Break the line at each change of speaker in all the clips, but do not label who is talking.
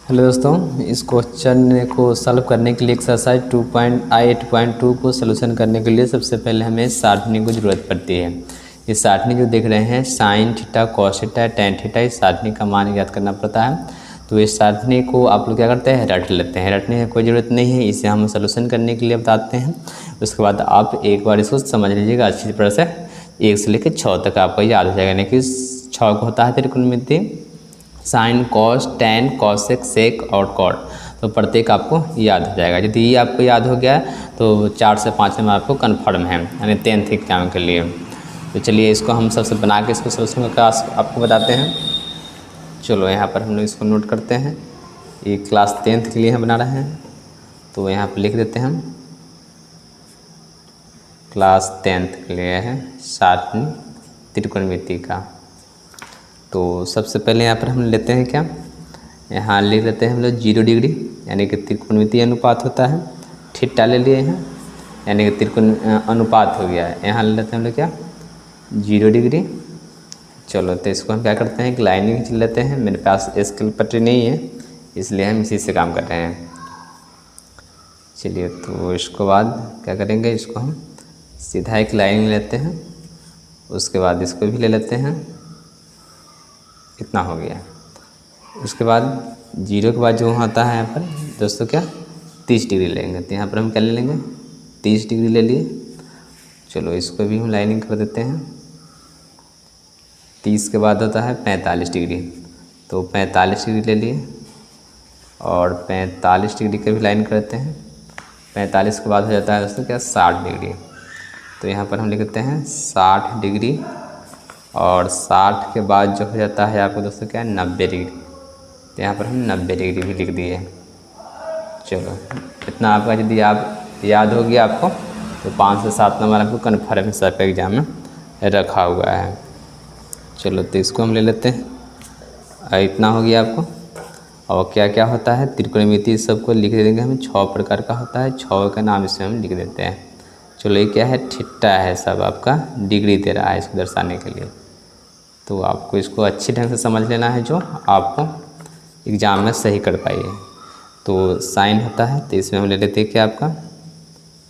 Hello दोस्तों, इस question को सॉल्व करने के लिए एक्सरसाइज 2.8.2 को सलूशन करने के लिए सबसे पहले हमें सारणी की ज़रूरत पड़ती है। ये सारणी जो देख रहे हैं sine theta, cos theta, tan theta, इस सारणी का मान याद करना पड़ता है। तो इस सारणी को आप लोग क्या करते हैं, रट लेते हैं। रटने की कोई ज़रूरत नहीं है, इसे हम सलूशन करने के लिए बताते हैं। उसके बाद आप एक बार इसको समझ लीजिएगा अच्छी तरह से। 1 से लेकर 6 तक आपको याद हो जाएगा। यानी कि 6 को होता है त्रिकोणमिति साइन, कॉस, टेन, कॉसेक, सेक और कॉट। तो प्रत्येक आपको याद हो जाएगा। यदि ये आपको याद हो गया तो 4 से 5 में आपको कन्फर्म है, यानी 10th एग्जाम के लिए। तो चलिए इसको हम सबसे बना के इसको सलूशन का क्लास आपको बताते हैं। चलो यहाँ पर हम लोग इसको नोट करते हैं। ये क्लास 10th के लिए हम बना रहे हैं, तो यहाँ पर लिख देते हैं हम क्लास 10th के लिए है सारणी त्रिकोणमिति का। तो सबसे पहले यहाँ पर हम लेते हैं क्या, यहाँ लिख लेते हैं हम लोग 0 डिग्री, यानी कि त्रिकोणमिति अनुपात होता है। थीटा ले लिए हैं, यानी कि त्रिकोण अनुपात हो गया है। यहाँ ले लेते हैं हम लोग क्या 0 डिग्री। चलो तो इसको हम क्या करते हैं, एक लाइनिंग खींच लेते हैं। मेरे पास स्केल पटरी नहीं है, इसलिए हम इसी से काम कर रहे हैं। चलिए तो इसको बाद क्या करेंगे, इसको हम सीधा एक लाइनिंग लेते हैं। उसके बाद इसको भी ले लेते हैं, इतना हो गया। उसके बाद 0 के बाद जो होता है यहाँ पर दोस्तों क्या 30 डिग्री लेंगे। तो यहाँ पर हम क्या ले लेंगे 30 डिग्री ले लिए। चलो इसको भी हम लाइनिंग कर देते हैं। 30 के बाद होता है 45 डिग्री, तो 45 डिग्री ले लिए और 45 डिग्री का भी लाइन करते हैं। 45 के बाद हो जाता है दोस्तों क्या 60 डिग्री। तो यहाँ पर हम लिख देते हैं 60 डिग्री और 60 के बाद जो हो जाता है आपको दोस्तों क्या 90 डिग्री। तो यहाँ पर हम 90 डिग्री भी लिख दिए। चलो इतना आपका यदि आप याद हो गया आपको, तो 5 से 7 नंबर आपको कन्फर्म है सबके एग्जाम में रखा हुआ है। चलो तो इसको हम ले लेते हैं। इतना हो गया आपको। और क्या क्या होता है त्रिकोणमिति सबको लिख देंगे हम। 6 प्रकार का होता है, 6 का नाम इसमें हम लिख देते हैं। चलो ये क्या है थीटा है, सब आपका डिग्री दे रहा है इसको दर्शाने के लिए। तो आपको इसको अच्छी ढंग से समझ लेना है, जो आपको एग्ज़ाम में सही कर पाइए। तो साइन होता है, तो इसमें हम ले लेते हैं क्या आपका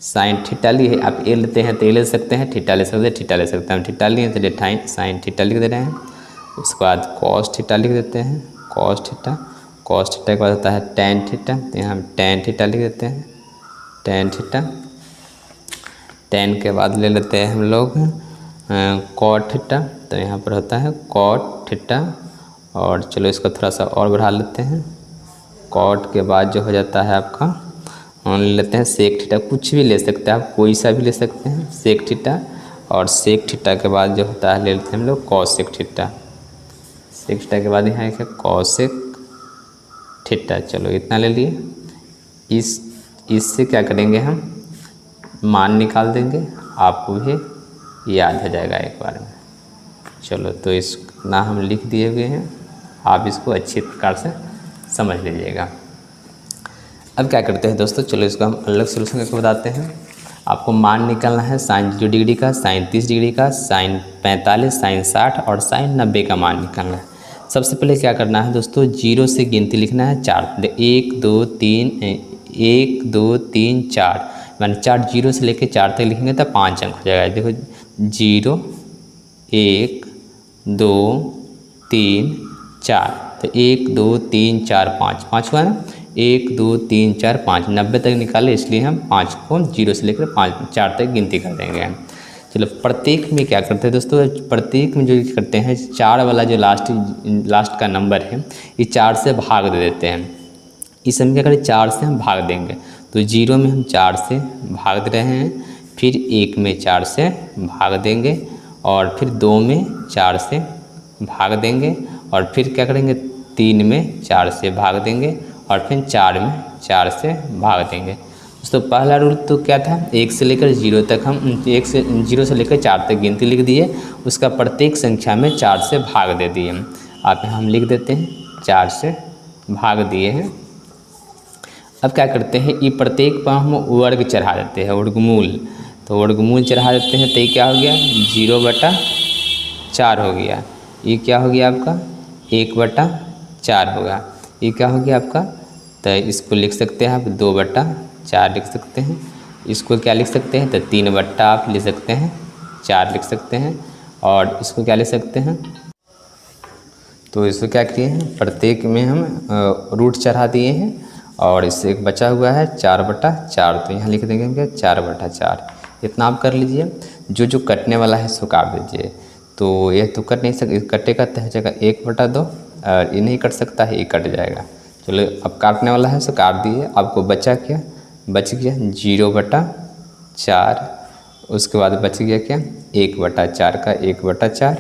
साइन थीटा लिए। आप ए लेते हैं तो ए ले सकते हैं, थीटा ले सकते हैं, थीटा ले सकते हैं। हम थीटा लिए तो साइन थीटा लिख दे रहे हैं। उसके बाद कॉस थीटा लिख देते हैं, कॉस थीटा। कॉस थीटा के बाद होता है टेन थीटा, तो यहाँ हम टेन थीटा लिख देते हैं, टेन थीटा। टेन के बाद ले लेते हैं हम लोग कॉट थीटा, तो यहाँ पर होता है कॉट थीटा। और चलो इसको थोड़ा सा और बढ़ा लेते हैं। कॉट के बाद जो हो जाता है आपका हम ले लेते हैं सेक थीटा। कुछ भी ले सकते हैं आप, कोई सा भी ले सकते हैं सेक थीटा। और सेक थीटा के बाद जो होता है ले लेते हैं हम लोग कॉसेक थीटा। सेक थीटा के बाद यहाँ है कॉसेक थीटा। चलो इतना ले लिए। इससे क्या करेंगे हम मान निकाल देंगे, आपको भी याद हो जाएगा एक बार में। चलो तो इसना हम लिख दिए हुए हैं, आप इसको अच्छी प्रकार से समझ लीजिएगा। अब क्या करते हैं दोस्तों, चलो इसको हम अलग सलूशन करके बताते हैं। आपको मान निकालना है साइन 0 डिग्री का, साइन 30 डिग्री का, साइन 45, साइन 60 और साइन 90 का मान निकालना है। सबसे पहले क्या करना है दोस्तों, 0 से गिनती लिखना है 4। 1 2 3 4, मैंने 4 0 से लेकर 4 तक लिखेंगे तो 5 अंक हो जाएगा। देखो 0 1 2 3 4, तो 1 2 3 4 5, 5 हुआ ना। 1 2 3 4 5, 90 तक निकाले, इसलिए हम 5 को 0 से लेकर 4 तक गिनती कर देंगे। चलो प्रत्येक में क्या करते हैं दोस्तों, प्रत्येक में जो करते हैं 4 वाला जो लास्ट का नंबर है, ये 4 से भाग दे देते हैं। इस समय क्या करें 4 से हम भाग देंगे। तो 0 में हम 4 से भाग दे रहे हैं, फिर 1 में 4 से भाग देंगे, और फिर 2 में 4 से भाग देंगे, और फिर क्या करेंगे 3 में 4 से भाग देंगे, और फिर 4 में 4 से भाग देंगे। तो पहला रूल तो क्या था, 1 से लेकर 0 तक हम 0 से लेकर 4 तक गिनती लिख दिए, उसका प्रत्येक संख्या में 4 से भाग दे दिए। आप हम लिख देते हैं 4 से भाग दिए हैं। अब क्या करते हैं, ये प्रत्येक पर हम वर्ग चढ़ा देते हैं, वर्गमूल। तो वर्गमूल चढ़ा देते हैं, तो ये क्या हो गया 0/4 हो गया। ये क्या हो गया आपका 1/4 होगा। ये क्या हो गया आपका, तो इसको लिख सकते हैं आप 2/4 लिख सकते हैं। इसको क्या लिख सकते हैं, तो 3/, आप लिख सकते हैं 4 लिख सकते हैं। और इसको क्या लिख सकते हैं, तो इसको क्या किए हैं, प्रत्येक में हम रूट चढ़ा दिए हैं और इससे एक बचा हुआ है 4/4, तो यहाँ लिख देंगे हम क्या 4/4। इतना आप कर लीजिए। जो कटने वाला है इसको काट दीजिए। तो ये तो कट नहीं सकते, कटेगा तो हो जाएगा 1/2 और ये नहीं कट सकता है, ये कट जाएगा। चलो अब काटने वाला है सो काट दिए। आपको बचा क्या, बच गया 0/4। उसके बाद बच गया क्या 1/4 का 1/4,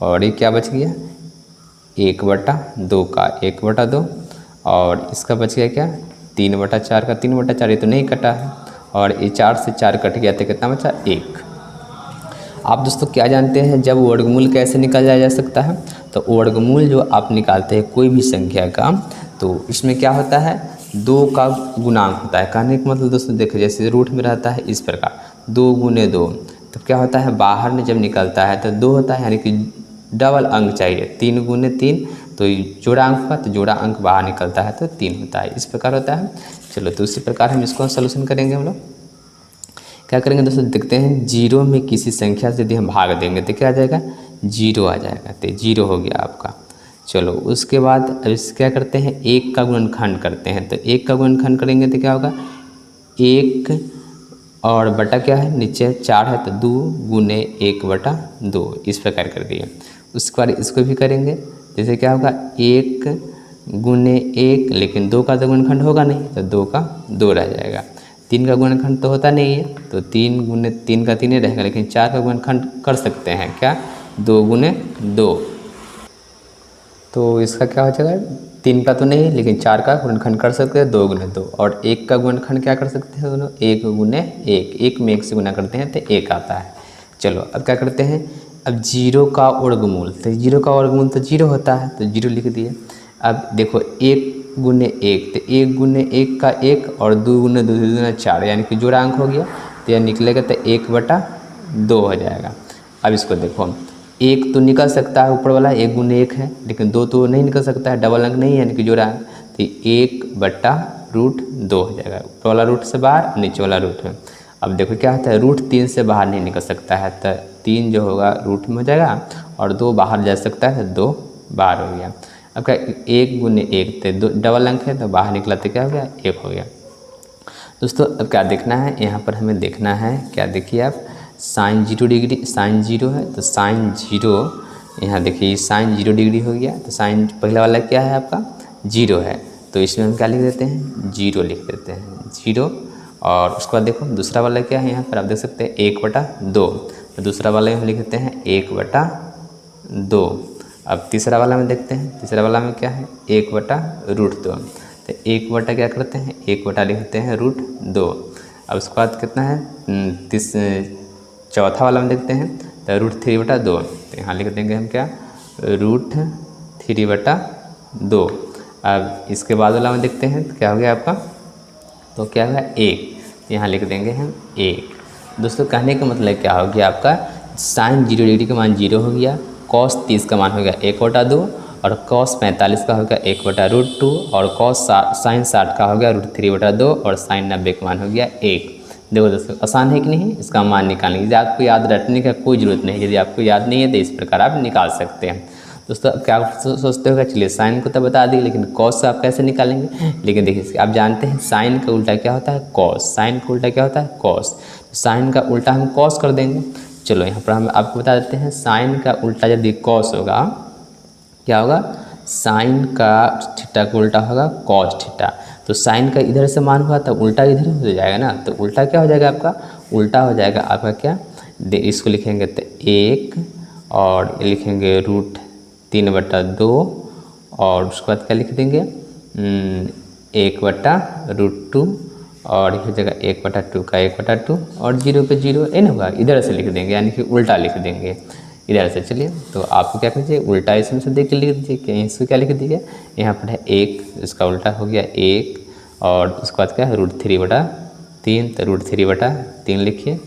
और ये क्या बच गया 1/2 का 1/2, और इसका बच गया क्या 3/4 का 3/4। ये तो नहीं कटा है, और ये 4 से 4 कट गया तो कितना बचा 1। आप दोस्तों क्या जानते हैं जब वर्गमूल कैसे निकाला जा सकता है, तो वर्गमूल जो आप निकालते हैं कोई भी संख्या का, तो इसमें क्या होता है 2 का गुणांक होता है। कहने का मतलब दोस्तों देखो, जैसे रूट में रहता है इस प्रकार 2 × 2, तो क्या होता है बाहर में जब निकलता है तो 2 होता है, यानी कि डबल अंक चाहिए। 3 × 3 तो जोड़ा अंक का, तो जोड़ा अंक बाहर निकलता है तो 3 होता है, इस प्रकार होता है। चलो तो उसी प्रकार हम इसको सलूशन करेंगे। हम लोग क्या करेंगे दोस्तों, देखते हैं 0 में किसी संख्या से यदि हम भाग देंगे तो क्या आ जाएगा 0 आ जाएगा, तो 0 हो गया आपका। चलो उसके बाद अब इस क्या करते हैं 1 का गुणनखंड करते हैं, तो 1 का गुणनखंड करेंगे तो क्या होगा 1 और बटा क्या है नीचे 4 है, तो 2 × 1/2 इस प्रकार कर दिए। उसके बाद इसको भी करेंगे, जैसे क्या होगा 1 × 1, लेकिन 2 का तो गुणनखंड होगा नहीं, तो 2 का 2 रह जाएगा। 3 का गुणनखंड तो होता नहीं है, तो 3 × 3 का 3 ही रहेगा, लेकिन 4 का गुणनखंड कर सकते हैं क्या 2 × 2, तो इसका क्या हो जाएगा 3 का तो नहीं, लेकिन 4 का गुणनखंड कर सकते हैं 2 × 2, और 1 का गुणनखंड क्या कर सकते हैं दोनों 1 × 1, 1 में 1 से गुना करते हैं तो 1 आता है। चलो अब क्या करते हैं, अब 0 का वर्गमूल, तो 0 का वर्गमूल तो 0 होता है, तो 0 लिख दिए। अब देखो 1 × 1, तो 1 × 1 का 1 और 2 × 2 × 4, यानी कि जोड़ा अंक हो गया, तो यह निकलेगा तो 1/2 हो जाएगा। अब इसको देखो 1 तो निकल सकता है ऊपर वाला 1 × 1 है, लेकिन 2 तो नहीं निकल सकता है, डबल अंक नहीं है, यानी कि जोड़ा अंक, तो 1/√2 हो जाएगा। ऊपर वाला रूट से बाहर, नीचे वाला रूट में। अब देखो क्या होता है रूट 3 से बाहर नहीं निकल सकता है, तो 3 जो होगा रूट में हो जाएगा, और 2 बाहर जा सकता है, तो 2 बाहर हो गया। अब क्या 1 × 1 तो 2 डबल अंक है, तो बाहर निकला तो क्या हो गया 1 हो गया। दोस्तों अब क्या देखना है, यहाँ पर हमें देखना है क्या, देखिए आप sin 0 डिग्री, sin 0 है, तो sin 0 यहाँ देखिए sin 0 डिग्री हो गया, तो sin पहला वाला क्या है आपका 0 है, तो इसमें हम क्या लिख देते हैं 0 लिख देते हैं 0। और उसके बाद देखो दूसरा वाला क्या है, यहाँ पर आप देख सकते हैं 1/2, तो दूसरा वाला में हम लिख देते हैं 1/2। अब तीसरा वाला में देखते हैं, तीसरा वाला में क्या है 1/√2, तो 1 क्या करते हैं 1 लिखते हैं √2। अब उसके बाद कितना है चौथा वाला में देखते हैं, तो √3/2, तो यहाँ लिख देंगे हम क्या √3/2। अब इसके बाद वाला में देखते हैं तो क्या हो गया आपका, तो क्या होगा 1, यहाँ लिख देंगे हम 1। दोस्तों कहने का मतलब क्या हो गया आपका sin 0 डिग्री का मान 0 हो गया, cos 30 का मान हो गया 1/2, और cos 45 का हो गया 1/√2, और sin 60 का हो गया √3/2, और sin 90 का मान हो गया 1। देखो दोस्तों आसान है कि नहीं, इसका मान निकालने की आपको याद रखने का कोई ज़रूरत नहीं, यदि आपको याद नहीं है तो इस प्रकार आप निकाल सकते हैं। दोस्तों क्या सोचते होगा, चलिए साइन को तो बता दी, लेकिन कॉस आप कैसे निकालेंगे। लेकिन देखिए आप जानते हैं साइन का उल्टा क्या होता है कॉस, साइन का उल्टा क्या होता है कॉस, साइन का उल्टा हम कॉस कर देंगे। चलो यहाँ पर हम आपको बता देते हैं साइन का उल्टा यदि कॉस होगा क्या होगा, साइन का थीटा का उल्टा होगा कॉस थीटा। तो साइन का इधर से मान हुआ तो उल्टा इधर हो जाएगा ना, तो उल्टा क्या हो जाएगा आपका, उल्टा हो जाएगा आपका क्या, इसको लिखेंगे तो 1 और लिखेंगे √3/2, और उसके बाद क्या लिख देंगे 1/√2, और इस जगह 1/2 का 1/2, और 0 पे 0 एन होगा, इधर से लिख देंगे, यानी कि उल्टा लिख देंगे इधर से। चलिए तो आपको क्या कीजिए उल्टा इसमें से देख के लिख दीजिए कि इसको क्या लिख दीजिए, यहाँ पर है 1, इसका उल्टा हो गया 1, और उसके बाद क्या है √3/3, तो √3/3 लिखिए।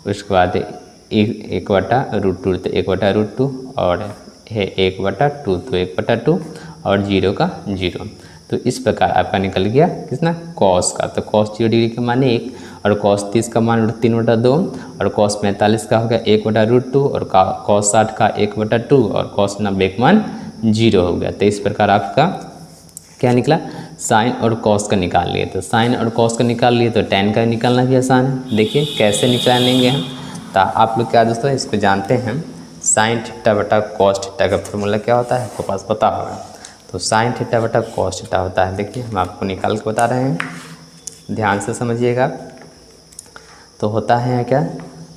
उसके बाद 1/√2 तो 1/√2, और है 1/2 तो 1/2, और 0 का 0। तो इस प्रकार आपका निकल गया कितना कॉस का। तो कॉस 0 डिग्री का मान 1 और कॉस 30 का मान √3/2 और कॉस 45 का हो गया 1/√2 और कॉस 60 का 1/2 और कॉस 90 का मान 0 हो गया। तो इस प्रकार आपका क्या निकला, साइन और कॉस का निकाल लिए। तो साइन और कॉस का निकाल लिए तो टेन का निकालना भी आसान है। देखिए कैसे निकालेंगे हम। तो आप लोग क्या दोस्तों इसको जानते हैं, साइन थीटा बटा कॉस थीटा का फॉर्मूला क्या होता है आपको पास पता होगा। तो साइन थीटा बटा कॉस थीटा होता है, देखिए हम आपको निकाल के बता रहे हैं, ध्यान से समझिएगा। तो होता है क्या,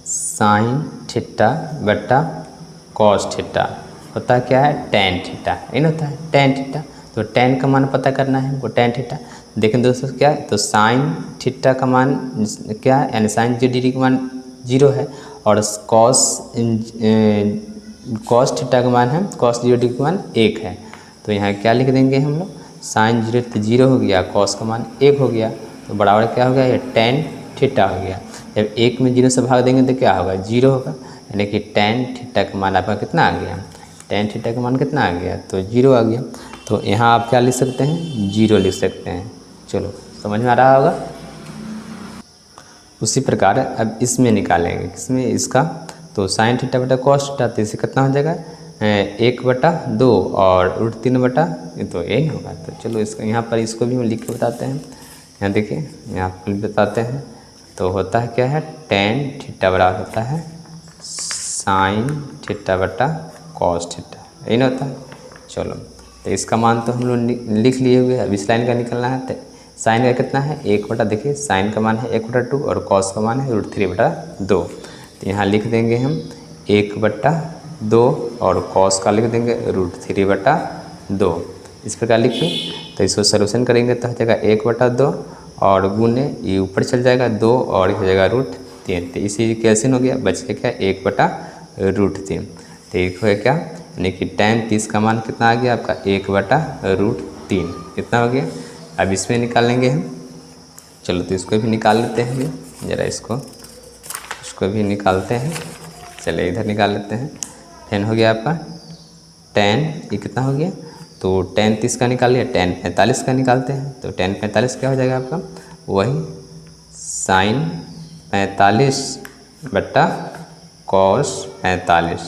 साइन थीटा बटा कॉस थीटा होता क्या है टेन थीटा, इन होता है टेन थीटा। तो टेन का मान पता करना है वो टेन थीटा। देखें दोस्तों क्या है, तो साइन थीटा का मान क्या है, यानी साइन 0 डिग्री का मान 0 है और कॉस थीटा का मान है, कॉस 0 डिग्री का मान 1 है। तो यहाँ क्या लिख देंगे हम लोग, साइन 0 तो 0 हो गया, कॉस का मान 1 हो गया, तो बराबर क्या हो गया, ये टेन थीटा हो गया। जब 1 में 0 से भाग देंगे तो क्या होगा, 0 होगा, यानी कि टेन थीटा का मान आपका कितना आ गया, टेन थीटा का मान कितना आ गया, तो 0 आ गया। तो यहाँ आप क्या लिख सकते हैं, 0 लिख सकते हैं। चलो समझ में आ रहा होगा। उसी प्रकार अब इसमें निकालेंगे, किसमें, इसका। तो साइन थीटा बटा कॉस थीटा, तो इसे कितना हो जाएगा 1/2 और √3 तो यही होगा। तो चलो इसका यहाँ पर इसको भी हम लिख के बताते हैं। यहाँ देखिए यहाँ पर बताते हैं। तो होता है क्या है, टेन थीटा बराबर होता है साइन थीटा बटा कॉस थीटा, यही ना होता है। चलो तो इसका मान तो हम लोग लिख लिए हुए, अब इस लाइन का निकलना है। तो साइन का कितना है 1/, देखिए साइन का मान है 1/2 और कॉस का मान है √3/2। तो यहाँ लिख देंगे हम 1/2 और कॉस का लिख देंगे √3/2। इस प्रकार लिखिए। तो इसको सोल्यूशन करेंगे तो हो जाएगा 1/2 और गुने ये ऊपर चल जाएगा 2 और हो जाएगा √3। तो इसी कैसे हो गया, बच गया क्या 1/√3। तो एक हो क्या, यानी कि tan 30 का मान कितना आ गया आपका 1/√3, कितना हो गया। अब इसमें निकालेंगे हम। चलो तो इसको भी निकाल लेते हैं, ज़रा इसको भी निकालते हैं। चलिए इधर निकाल लेते हैं। tan हो गया आपका, tan ये कितना हो गया, तो tan 30 का निकाल लिया, tan 45 का निकालते हैं। तो tan 45 क्या हो जाएगा आपका, वही साइन 45 बटा कॉस 45,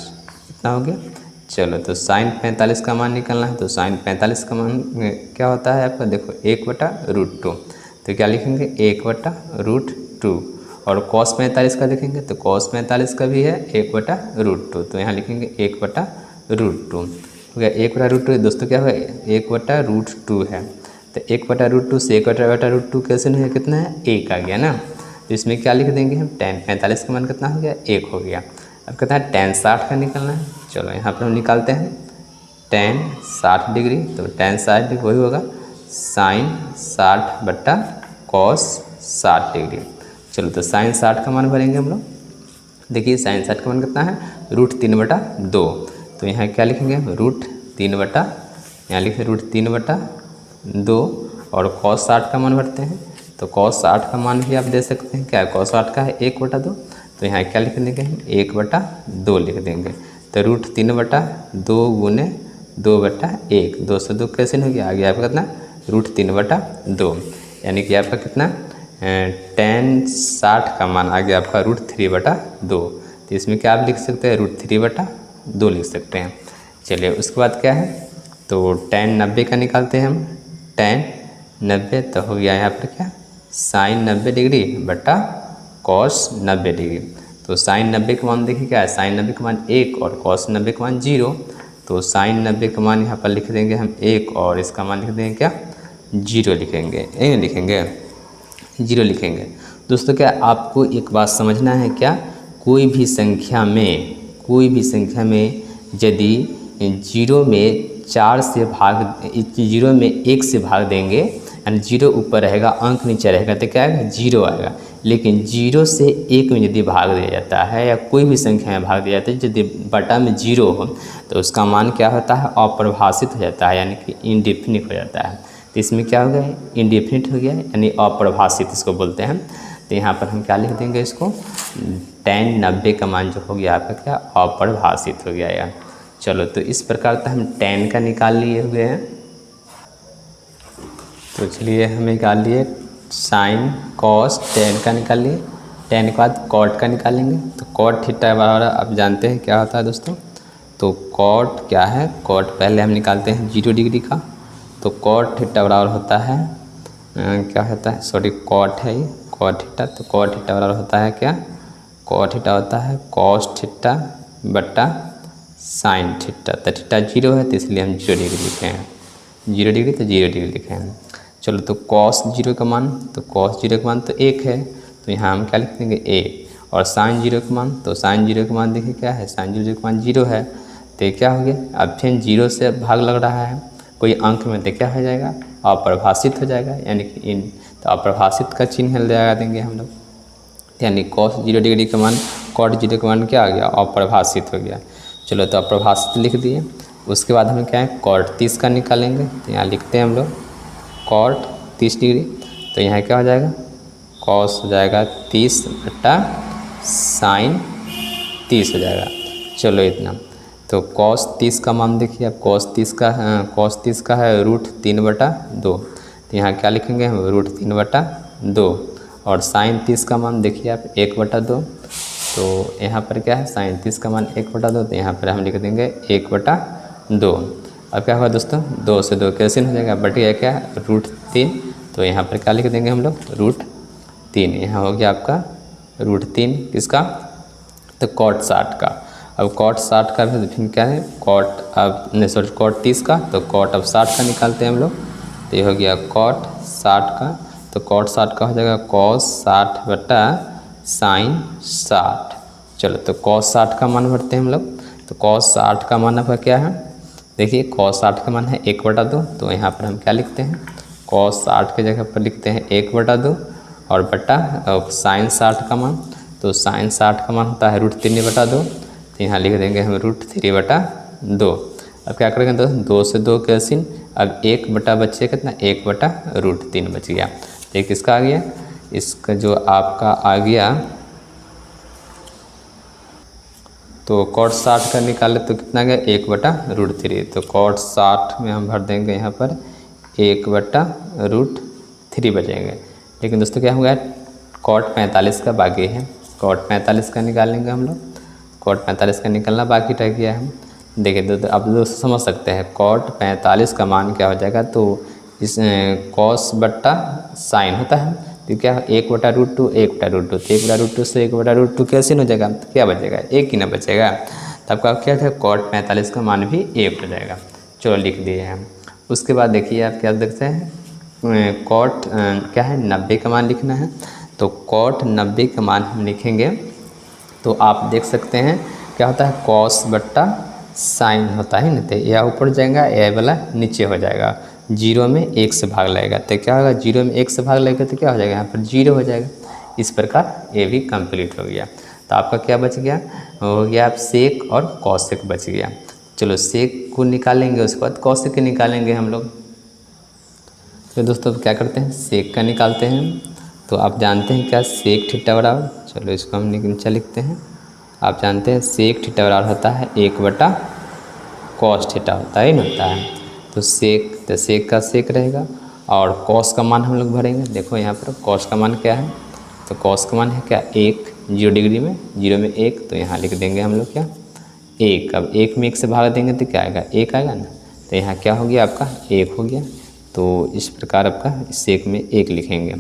कितना हो गया। चलो तो साइन 45 का मान निकालना है। तो साइन 45 का मान क्या होता है आपका, देखो 1/√2। तो क्या लिखेंगे 1/√2 और कॉस 45 का देखेंगे तो कॉस 45 का भी है 1/√2। तो यहाँ लिखेंगे 1/√2 हो गया। 1/√2 दोस्तों क्या होगा 1/√2 है। तो 1/√2 से 1/√2 कैसे नहीं है, कितना है 1 आ गया ना। तो इसमें क्या लिख देंगे हम, tan 45 का मान कितना हो गया 1 हो गया। अब कहता है tan 60 का निकालना है। चलो यहाँ पर हम निकालते हैं tan 60 डिग्री। तो tan 60 डिग्री वही होगा साइन 60 बटा कॉस 60 डिग्री। चलो तो साइन 60 का मान भरेंगे हम लोग। देखिए साइन 60 का मान कितना है √3/2। तो यहाँ क्या लिखेंगे √3/, यहाँ लिखे √3/2 और कॉस 60 का मान भरते हैं। तो कॉस 60 का मान भी आप दे सकते हैं, क्या है कॉस 60 का है 1/2। तो यहाँ क्या लिख देंगे हम 1/2 लिख देंगे। तो √3/2 गुने 2/1, 2 से 2 कैसे नहीं हो गया, आ गया आपका कितना √3/2, यानी कि आपका कितना tan 60 का मान आ गया आपका √3/2। तो इसमें क्या आप लिख सकते हैं √3/2 लिख सकते हैं। चलिए उसके बाद क्या है, तो tan 90 का निकालते हैं हम। tan 90 तो हो गया यहाँ पर क्या साइन 90 डिग्री बटा कॉस 90 डिग्री। तो साइन 90 का मान देखिए क्या है, साइन 90 का मान 1 और कॉस 90 का मान 0। तो साइन 90 का मान यहाँ पर लिख देंगे हम 1 और इसका मान लिख देंगे क्या 0 लिखेंगे, यही लिखेंगे 0 लिखेंगे। दोस्तों क्या आपको एक बात समझना है, क्या कोई भी संख्या में यदि 0 में 4 से भाग 0 में 1 से भाग देंगे, यानी 0 ऊपर रहेगा अंक नीचे रहेगा तो क्या आएगा 0 आएगा। लेकिन 0 से 1 में यदि भाग दिया जाता है या कोई भी संख्या में भाग दिया जाता है, यदि बटा में 0 हो तो उसका मान क्या होता है अपरिभाषित हो जाता है, यानी कि इनडेफिनिट हो जाता है। तो इसमें क्या हो गया इनडेफिनिट हो गया, यानी अपरिभाषित इसको बोलते हैं। तो यहाँ पर हम क्या लिख देंगे इसको tan 90 का मान जो हो गया आपका क्या अपरिभाषित हो गया यार। चलो तो इस प्रकार तो हम tan का निकाल लिए हुए हैं। तो चलिए हमें निकाल लिए साइन कॉस टेन का निकाल लिए, टेन के बाद कॉट का निकालेंगे। तो कॉट थीटा बराबर आप जानते हैं क्या होता है दोस्तों। तो कॉट क्या है, कॉट पहले हम निकालते हैं 0 डिग्री का। तो कॉट थीटा बराबर होता है क्या होता है, सॉरी कॉट है ये, कॉट थीटा। तो कॉट थीटा बराबर होता है क्या, कॉट थीटा होता है कॉस थीटा बट्टा साइन थीटा। तो थीटा 0 है तो इसलिए हम 0 डिग्री लिखे हैं, 0 डिग्री तो 0 डिग्री लिखे हैं। चलो तो कॉस 0 का मान, तो कॉस 0 का मान तो 1 है, तो यहाँ हम क्या लिख देंगे 1। और साइन 0 का मान, तो साइन 0 का मान देखिए क्या है, साइन 0 का मान 0 है। तो क्या हो गया, अब फिर 0 से भाग लग रहा है कोई अंक में, तो क्या हो जाएगा, अप्रभाषित हो जाएगा, यानी कि इन, तो अप्रभाषित का चिन्ह लगा देंगे हम लोग। यानी कॉस 0 डिग्री का मान, कॉट 0 का मान क्या आ गया, अप्रभाषित हो गया। चलो तो अप्रभाषित लिख दिए। उसके बाद हमें क्या है, कॉट 30 का निकालेंगे। तो यहाँ लिखते हैं हम लोग कॉट 30 डिग्री। तो यहाँ क्या हो जाएगा, कॉस हो जाएगा 30 बट्टा साइन 30 हो जाएगा। चलो इतना। तो कॉस 30 का मान देखिए आप, कॉस 30 का है √3/2। तो यहाँ क्या लिखेंगे हम, √3/2। और साइन 30 का मान देखिए आप 1/2। तो यहाँ पर क्या है, साइन 30 का मान 1/2, तो यहाँ पर हम लिख देंगे 1/2। अब क्या होगा दोस्तों, 2 से 2 कैंसिल हो जाएगा, बट यह क्या है √3। तो यहाँ पर क्या लिख देंगे हम लोग √3। यहाँ हो गया आपका √3 किसका, तो कॉट 60 का। अब कॉट 60 का भी फिर क्या है, कॉट अब नहीं सॉरी कॉट 30 का, तो कॉट अब 60 का निकालते हैं हम लोग। तो ये हो गया कॉट 60 का। तो कॉट 60 का हो जाएगा कॉस 60 बट्टा साइन 60। चलो तो कॉस 60 का मान भरते हैं हम लोग। तो कॉस 60 का मान आपका क्या है, देखिए कॉस 60 का मान है 1/2। तो यहाँ पर हम क्या लिखते हैं, कॉस 60 के जगह पर लिखते हैं 1/2 और बट्टा साइन 60 का मान। तो साइन 60 का मान होता है √3/2। तो यहाँ लिख देंगे हम √3/2। अब क्या करेंगे दोस्तों, 2 से 2 कैंसिल। अब 1 बटा बचे कितना, 1/√3 बच गया। तो एक किसका आ गया, इसका जो आपका आ गया, तो कॉट 60 का निकाले तो कितना गया 1/√3। तो कॉट 60 में हम भर देंगे यहाँ पर 1/√3 बचेंगे। लेकिन दोस्तों क्या होगा, कॉट 45 का बाकी है, कॉट 45 का निकालेंगे हम लोग। कॉट 45 का निकलना बाकी रह गया है। देखिए दोस्तों अब दोस्तों समझ सकते हैं, कॉट 45 का मान क्या हो जाएगा, तो इस कॉस बट्टा साइन होता है, तो क्या 1/√2 1/√2। तो 1/√2 से 1/√2 कैसे हो जाएगा, तो क्या बचेगा, 1 ही ना बचेगा। तो आपका क्या था, कॉट 45 का मान भी 1 हो जाएगा। चलो लिख दिए हैं। उसके बाद देखिए आप क्या देखते हैं, कॉट क्या है 90 का मान लिखना है। तो कॉट 90 का मान हम लिखेंगे, तो आप देख सकते हैं क्या होता है, कॉस बट्टा साइन होता है ना, तो यह ऊपर जाएगा, यह वाला नीचे हो जाएगा, 0 में 1 से भाग लगेगा। तो क्या होगा, 0 में 1 से भाग लगेगा तो क्या हो जाएगा, यहाँ पर 0 हो जाएगा। इस प्रकार ये भी कंप्लीट हो गया। तो आपका क्या बच गया, हो गया आप सेक और कॉसेक बच गया। चलो सेक को निकालेंगे, उसके बाद कॉसेक निकालेंगे हम लोग। तो दोस्तों क्या करते हैं, सेक का निकालते हैं। तो आप जानते हैं क्या, सेक थीटा बराबर, चलो इसको हम नीचे लिखते हैं। आप जानते हैं सेक थीटा बराबर होता है 1/cos थीटा होता है ना, होता है। तो सेक का सेक रहेगा और कॉस का मान हम लोग भरेंगे। देखो यहाँ पर कॉस का मान क्या है, तो कॉस का मान है क्या 1, 0 डिग्री में 0 में 1। तो यहाँ लिख देंगे हम लोग क्या 1। अब 1 में 1 से भाग देंगे तो क्या आएगा, 1 आएगा ना। तो यहाँ क्या हो गया आपका 1 हो गया। तो इस प्रकार आपका सेक में 1 लिखेंगे।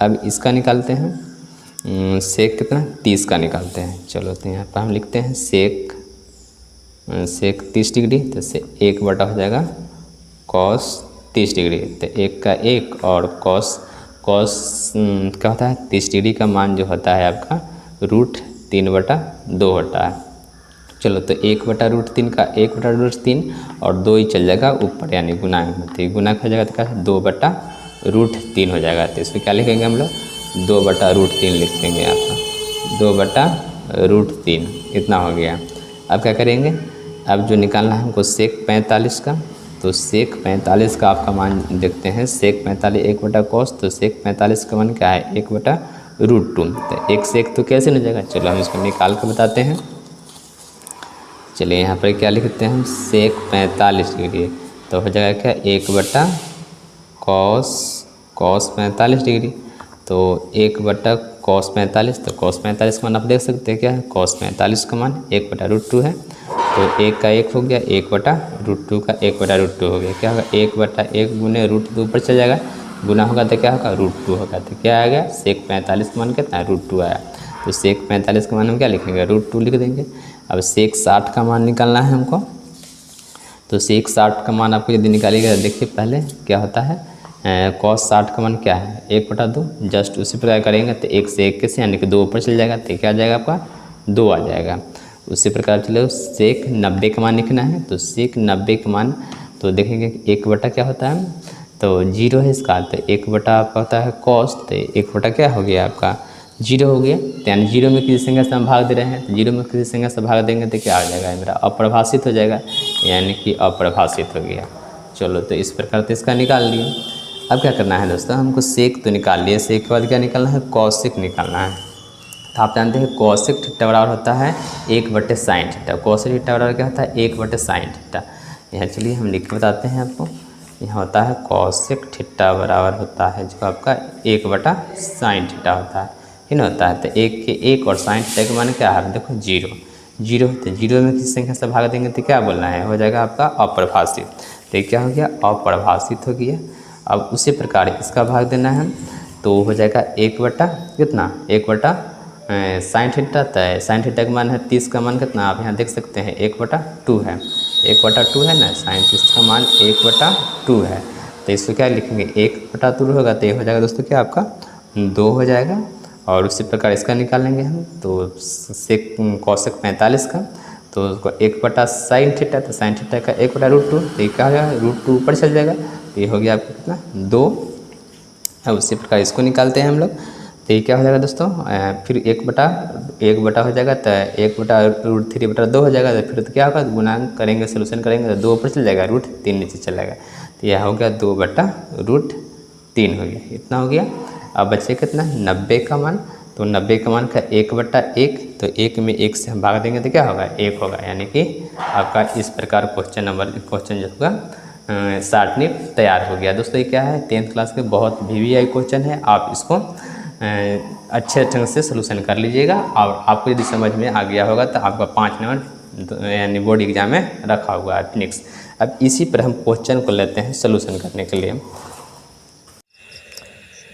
अब इसका निकालते हैं, सेक कितना 30 का निकालते हैं। चलो तो यहाँ पर हम लिखते हैं सेक 30 डिग्री। तो से 1 हो जाएगा कॉस 30 डिग्री। तो 1 का 1 और कॉस क्या होता है 30 डिग्री का मान जो होता है आपका √3/2 होता है। चलो तो 1/√3 का 1/√3 और 2 ही चल जाएगा ऊपर, यानी गुणांक में, तो गुणांक हो जाएगा तो क्या 2/√3 हो जाएगा। तो इसको क्या लिखेंगे हम लोग 2/√3 लिख देंगे यहाँ पर, 2/√3 इतना हो गया। अब क्या करेंगे, अब जो निकालना है हमको सेक 45 का। तो सेक 45 का आपका मान देखते हैं, सेक 45 1/cos। तो सेक 45 का मान क्या है 1/√2। तो 1 से 1 तो कैसे नहीं जाएगा, चलो हम इसको निकाल के बताते हैं। चलिए यहाँ पर क्या लिखते हैं हम, सेक 45 डिग्री। तो हो जाएगा क्या कॉस 45 डिग्री, तो 1/cos 45, तो cos 45 का मान आप देख सकते हैं क्या है, cos 45 का मान 1/√2 है, तो 1 का 1 हो गया, 1/√2 का 1/√2 हो गया, क्या होगा 1/1 गुने √2 ऊपर चल जाएगा, गुना होगा तो क्या होगा √2 होगा, तो क्या आ गया सेक 45 का मान कितना है √2 आया, तो सेक 45 का मान हम क्या लिखेंगे √2 लिख देंगे। अब सेक 60 का मान निकालना है हमको, तो सेक 60 का मान आपको यदि निकालिएगा, देखिए पहले क्या होता है, cos 60 का मान क्या है 1/2, जस्ट उसी प्रकार करेंगे तो 1 से 1 से यानी कि 2 ऊपर चल जाएगा, तो क्या आ जाएगा आपका 2 आ जाएगा। उसी प्रकार चलो सेक 90 का मान लिखना है, तो सेक 90 का मान तो देखेंगे 1 क्या होता है, तो 0 है इसका, तो 1 आपका होता है cos, तो 1 क्या हो गया आपका 0 हो गया, तो यानी 0 में किसी संख्या से हम भाग दे रहे हैं, तो 0 में किसी संख्या से भाग देंगे तो क्या आ जाएगा मेरा अप्रभाषित हो जाएगा, यानी कि अप्रभाषित हो गया। चलो तो इस प्रकार तो इसका निकाल लिए। अब क्या करना है दोस्तों, हमको सेक तो निकाल लिए, सेक के बाद क्या निकालना है कौशिक निकालना है। तो आप जानते हैं कौशिक थीटा बराबर होता है 1/sin थीटा, कौशिक थीटा बराबर क्या होता है 1/sin थीटा। यहाँ चलिए हम लिख के बताते हैं आपको, यहाँ होता है कौशिक थीटा बराबर होता है जो आपका 1/sin थीटा होता है ना, होता है तो 1 के 1 और sin थीटा के मान क्या है देखो 0 0, तो 0 में किसी संख्या से भाग देंगे तो क्या बोलना है, हो जाएगा आपका अप्रभाषित, तो क्या हो गया अप्रभाषित हो गया। अब उसी प्रकार इसका भाग देना है, तो हो जाएगा 1 कितना 1/sin थीटा, तो sin थीटा का मान है 30 का मान कितना आप यहाँ देख सकते हैं 1/2 है, 1/2 है ना, sin 30 का मान 1/2 है, तो इसको क्या लिखेंगे 1/2 होगा, तो ये हो जाएगा दोस्तों क्या आपका 2 हो जाएगा। और उसी प्रकार इसका निकालेंगे हम, तो सेक कौशिक 45 का, तो उसको 1/sin थीटा, तो sin थीटा का 1/√2, तो ये क्या हो जाएगा √2 ऊपर चल जाएगा, तो ये हो गया आपका कितना 2। अब उसी प्रकार इसको निकालते हैं हम लोग, तो ये क्या हो जाएगा दोस्तों फिर 1/1 हो जाएगा, तो 1/√3/2 हो जाएगा, तो फिर तो क्या होगा गुणांक करेंगे सोल्यूशन करेंगे तो 2 ऊपर चल जाएगा, √3 नीचे चल जाएगा, तो यह हो गया 2/√3 हो गया, इतना हो गया। अब बचे कितना 90 का मान, तो 90 का मान का 1/1, तो 1 में 1 से हम भाग देंगे तो क्या होगा 1 होगा, यानी कि आपका इस प्रकार क्वेश्चन जो होगा सारणी तैयार हो गया। दोस्तों ये क्या है 10th क्लास के बहुत VVI क्वेश्चन है, आप इसको अच्छे ढंग से सलूशन कर लीजिएगा, और आपको यदि समझ में आ गया होगा तो आपका 5 नंबर यानी बोर्ड एग्जाम में रखा हुआ है फिनिक्स। अब इसी पर हम क्वेश्चन को लेते हैं सलूशन करने के लिए।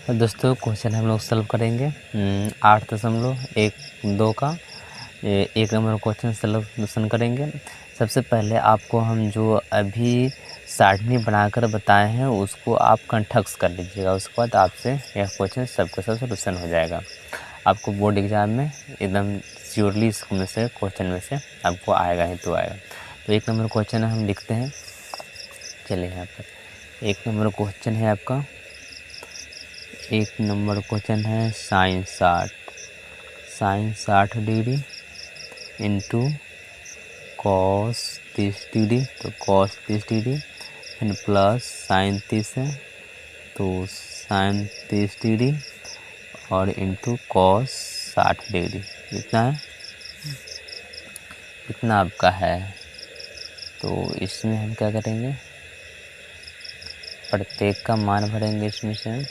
तो दोस्तों क्वेश्चन हम लोग सॉल्व करेंगे 8.12 का 1 नंबर क्वेश्चन सॉल्यूशन करेंगे। सबसे पहले आपको हम जो अभी सारणी बनाकर बताए हैं उसको आप कंठस्थ कर लीजिएगा, उसके बाद आपसे यह क्वेश्चन सबके सब सॉल्यूशन हो जाएगा। आपको बोर्ड एग्जाम में एकदम श्योरली इसमें से क्वेश्चन में से आपको आएगा ही तो आएगा। तो 1 नंबर क्वेश्चन हम लिखते हैं, चलिए यहाँ पर 1 नंबर क्वेश्चन है आपका, 1 नंबर क्वेश्चन है sin 60 degree into cos 30 degree, तो cos 30 डिग्री फिर प्लस sin 30 है तो sin 30 डिग्री और इंटू cos 60 डिग्री, इतना है, इतना आपका है। तो इसमें हम क्या करेंगे प्रत्येक का मान भरेंगे, इसमें से हम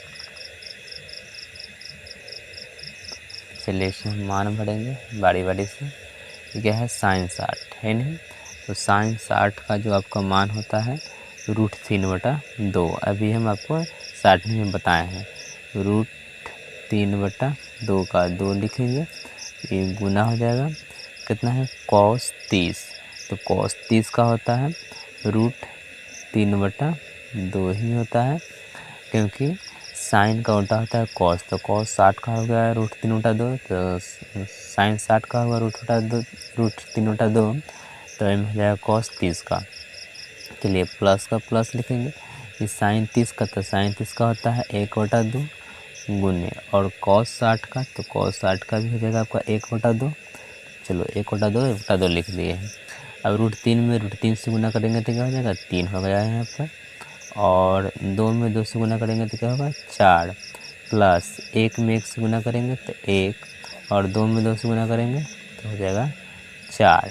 चलिए इसमें हम मान भरेंगे बारी बारी से। क्या है sin 60 है नहीं, तो sin 60 का जो आपका मान होता है √3/2, अभी हम आपको सारणी में बताए हैं, √3/2 का 2 लिखेंगे, ये गुना हो जाएगा कितना है cos 30, तो cos 30 का होता है √3/2 ही होता है, क्योंकि साइन का उल्टा होता है cos, तो cos 60 का हो गया √3/2, तो sin 60 का होगा √3/2, तो इनमें हो जाएगा cos 30 का। चलिए प्लस का प्लस लिखेंगे, ये sin 30 का, तो sin 30 का होता है 1/2 गुने, और cos 60 का, तो cos 60 का भी हो जाएगा आपका 1/2, चलो 1/2 लिख दिए हैं। अब √3 में √3 से गुना करेंगे तो क्या हो जाएगा 3 हो गया है यहाँ पर, और 2 में 2 से गुना करेंगे तो क्या होगा 4, प्लस 1 में 1 से गुना करेंगे तो 1, और 2 में 2 से गुना करेंगे तो हो जाएगा 4,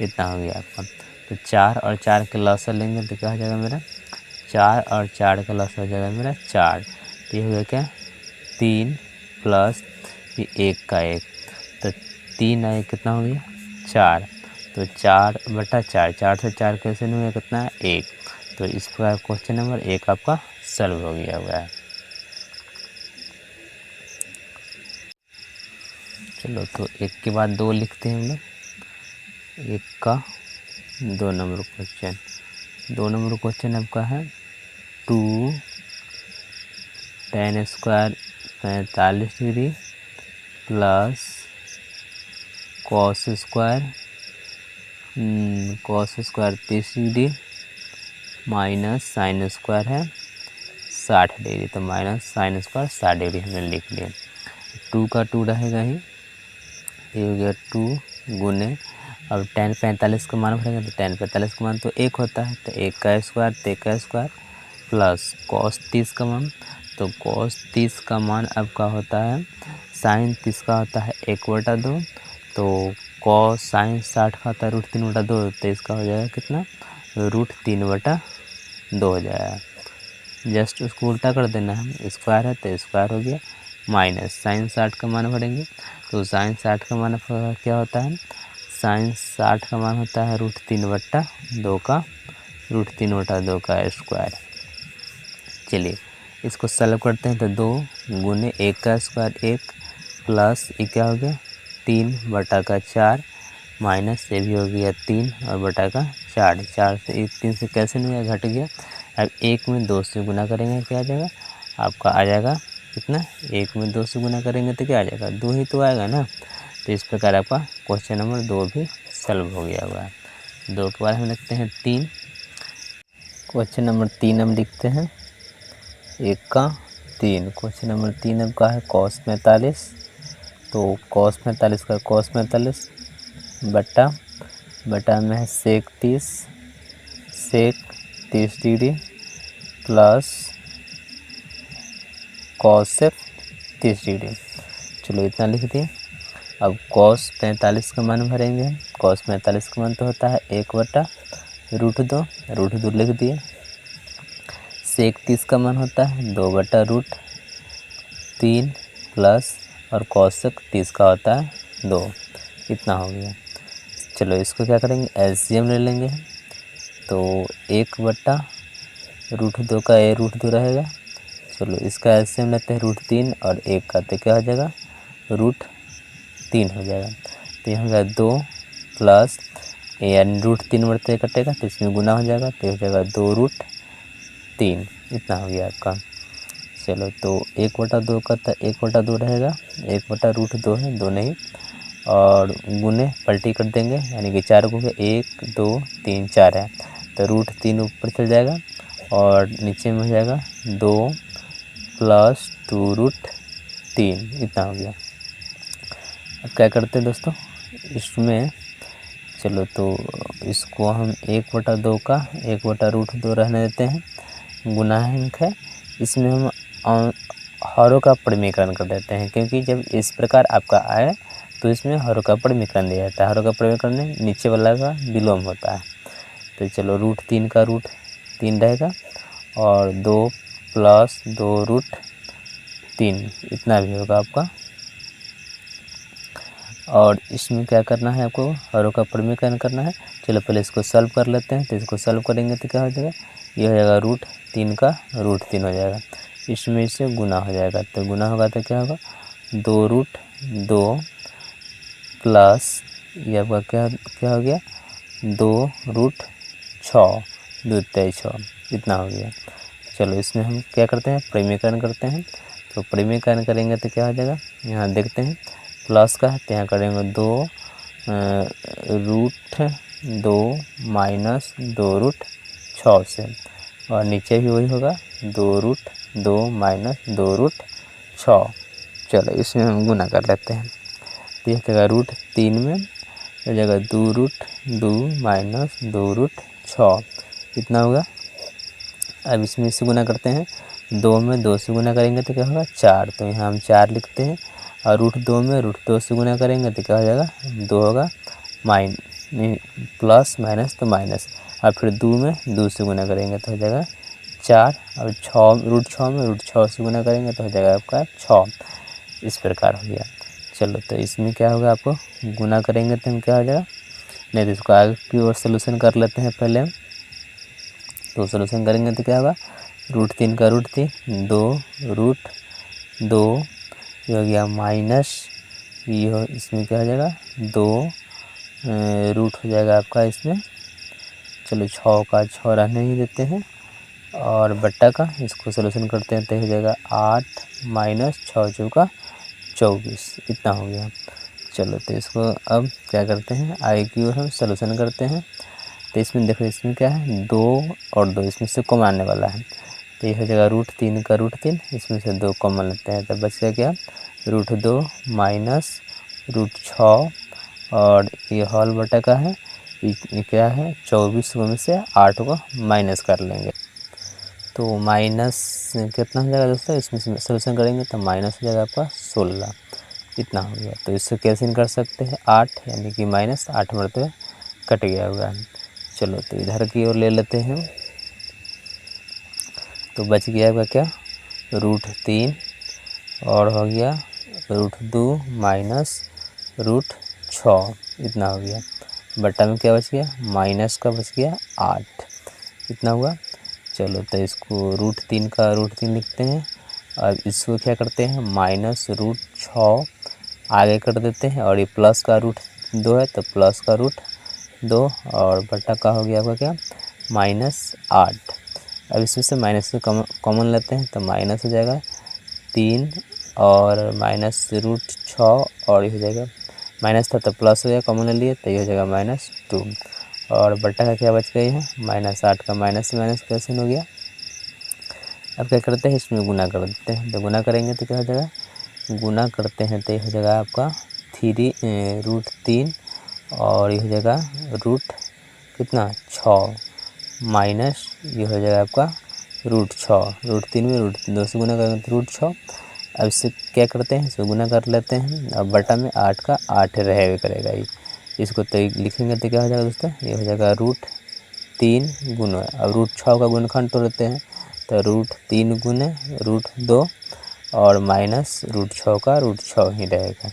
इतना हो गया आपका। तो 4 और 4 के लॉस लेंगे तो क्या हो जाएगा मेरा 4 और 4 का लॉस हो जाएगा मेरा 4। तो ये हो गया क्या 3 प्लस ये 1 का 1, तो 3 आए कितना हो गया 4। तो 4/4, 4 से 4 कैसे नहीं हुआ कितना है 1। तो इस प्रकार क्वेश्चन नंबर 1 आपका सॉल्व हो गया हुआ है। चलो तो 1 के बाद 2 लिखते हैं हम लोग। 1 का 2 नंबर क्वेश्चन, 2 नंबर क्वेश्चन आपका है 2 tan square 45 degree plus cos square 30 degree minus sine square है 60 डिग्री। तो माइनस साइन स्क्वायर 60 डिग्री हमने लिख लिया। 2 का 2 रहेगा ही, ये हो गया 2 गुने, अब tan 45 का मान भरेंगे तो tan 45 का मान तो 1 होता है, तो 1 का स्क्वायर तो 1 का स्क्वायर प्लस cos 30 का मान, तो cos 30 का मान आपका होता है साइन 30 का होता है 1/2, तो cos साइन 60 का होता है √3/2, तो इसका हो जाएगा कितना √3/2 हो जाएगा। जस्ट उसको उल्टा कर देना है, स्क्वायर है तो स्क्वायर हो गया, माइनस साइन 60 का मान भरेंगे तो साइन 60 का मान क्या होता है, साइन 60 का मान होता है √3/2 का √3/2 का स्क्वायर। चलिए इसको सॉल्व करते हैं, तो 2 गुने 1 का स्क्वायर 1 प्लस ये क्या हो गया 3/4 माइनस ये भी हो गया 3 और बटा का 4, 4 से 3 से कैसे नहीं है घट गया। अब 1 में 2 से गुना करेंगे क्या आ जाएगा आपका, आ जाएगा कितना 1 में 2 से गुना करेंगे तो क्या आ जाएगा 2 ही तो आएगा ना। तो इस प्रकार आपका क्वेश्चन नंबर 2 भी सॉल्व हो गया हुआ है। 2 के बाद हम लिखते हैं 3, क्वेश्चन नंबर 3 हम लिखते हैं 1 का 3। क्वेश्चन नंबर 3 आपका है cos 45, तो cos 45 का cos 45 बटा में है sec 30 degree plus cos 30 degree. चलो इतना लिख दिए। अब cos 45 का मान भरेंगे, cos 45 का मान तो होता है 1/√2 लिख दिए। sec 30 का मान होता है 2/√3 प्लस और cos 30 का होता है 2, इतना हो गया। चलो इसको क्या करेंगे एलसीएम ले लेंगे, तो 1/√2 का √2 रहेगा। चलो इसका एलसीएम लेते हैं √3 और 1 का, तो क्या हो जाएगा √3 हो जाएगा। तो यहाँ हो गया 2 प्लस यानी √3 कटेगा तो इसमें गुना हो जाएगा, तो हो जाएगा 2√3, इतना हो गया आपका। चलो तो 1/2 का तो 1/2 रहेगा, 1/√2 है 2 नहीं, और गुने पलटी कर देंगे यानी कि 4 को 1 2 3 4 है, तो √3 ऊपर चल जाएगा और नीचे में हो जाएगा 2 प्लस 2√3, इतना हो गया। अब क्या करते हैं दोस्तों इसमें, चलो तो इसको हम 1/2 का 1/√2 रहने देते हैं, गुना है, इसमें हम हरों का परिमीकरण कर देते हैं, क्योंकि जब इस प्रकार आपका आए तो इसमें हरों का परिमीकरण दिया जाता है। हरों का परिमीकरण में नीचे वाला का विलोम होता है। तो चलो √3 का √3 रहेगा और 2 प्लस 2√3, इतना भी होगा आपका। और इसमें क्या करना है आपको हरों का परिमीकरण करना है। चलो पहले इसको सॉल्व कर लेते हैं, तो इसको सॉल्व करेंगे तो क्या हो जाएगा, ये हो जाएगा √3 का √3 हो जाएगा, इसमें इससे गुना हो जाएगा, तो गुना होगा तो क्या होगा 2√2 प्लस ये आपका क्या हो गया 2√6, 2 3 6, इतना हो गया। चलो इसमें हम क्या करते हैं परिमीकरण करते हैं, तो परिमीकरण करेंगे तो क्या हो जाएगा, यहाँ देखते हैं प्लस का है तो यहाँ करेंगे 2√2 माइनस 2√6 से, और नीचे भी वही होगा 2√2 माइनस 2√6। चलो इसमें हम गुना कर लेते हैं, तो यह जगह √3 में यह जगह 2√2 माइनस 2√6, इतना होगा। अब इसमें इससे गुना करते हैं, 2 में 2 से गुना करेंगे तो क्या होगा 4, तो यहाँ हम 4 लिखते हैं, और √2 में √2 से गुना करेंगे तो क्या हो जाएगा 2 होगा, प्लस माइनस तो माइनस, और फिर 2 में 2 से गुना करेंगे तो हो जाएगा 4 और 6 √6 में √6 से गुना करेंगे तो हो जाएगा आपका 6। इस प्रकार हो गया। चलो तो इसमें क्या होगा, आपको गुना करेंगे तो हम क्या हो जाएगा, नहीं तो इसको आगे की ओर सोल्यूशन कर लेते हैं पहले हम। तो सोल्यूशन करेंगे तो क्या होगा, √3 का √3 2 √2 ये हो गया माइनस ये हो, इसमें क्या हो जाएगा 2 रूट हो जाएगा आपका इसमें। चलो 6 का 6 रहने ही देते हैं और बट्टा का इसको सोल्यूशन करते हैं तो हो जाएगा 8 माइनस 6 चौका 24 इतना हो गया। चलो तो इसको अब क्या करते हैं, आगे की ओर हम सोल्यूशन करते हैं। तो इसमें देखो इसमें क्या है 2 और 2 इसमें से कॉमन आने वाला है तो ये हो जाएगा √3 का √3 इसमें से 2 कॉमन लेते हैं तो बच गया क्या √2 माइनस √6 और ये हॉल बटा का है ये क्या है 24 में से 8 को माइनस कर लेंगे तो माइनस कितना हो जाएगा दोस्तों, इसमें से सोल्यूशन करेंगे तो माइनस हो जाएगा आपका 16 इतना हो गया। तो इससे कैंसिल कर सकते हैं 8 यानी कि माइनस 8 मरते कट गया होगा। चलो तो इधर की ओर ले लेते हैं तो बच गया आपका क्या √3 और हो गया √2 माइनस √6 इतना हो गया। बट्टा में क्या बच गया माइनस का बच गया 8 इतना हुआ। चलो तो इसको √3 का √3 लिखते हैं और इसको क्या करते हैं माइनस √6 आगे कर देते हैं और ये प्लस का √2 है तो प्लस का √2 और बट्टा का हो गया आपका क्या -8। अब इसमें से माइनस से कॉमन लेते हैं तो माइनस हो जाएगा 3 और माइनस √6 और ये हो जाएगा माइनस था तो प्लस हो गया कॉमन ले लिए तो ये हो जाएगा -2 और बट्टा का क्या बच गई है -8 का माइनस से माइनस कैंसिल हो गया। अब क्या करते हैं इसमें गुना कर देते हैं तो गुना करेंगे तो क्या हो जाएगा गुना करते हैं तो ये हो जाएगा आपका √3 और ये हो जाएगा कितना 6 माइनस ये हो जाएगा आपका √6 √3 में √2 से गुना करेंगे तो √6। अब इससे क्या करते हैं इसको गुना कर लेते हैं अब बटा में 8 का 8 रहेगा करेगा ये इसको तो लिखेंगे तो क्या हो जाएगा दोस्तों ये हो जाएगा √3 गुना अब √6 का गुणनखंड तोड़ते हैं तो √3 गुने √2 और माइनस √6 का √6 ही रहेगा।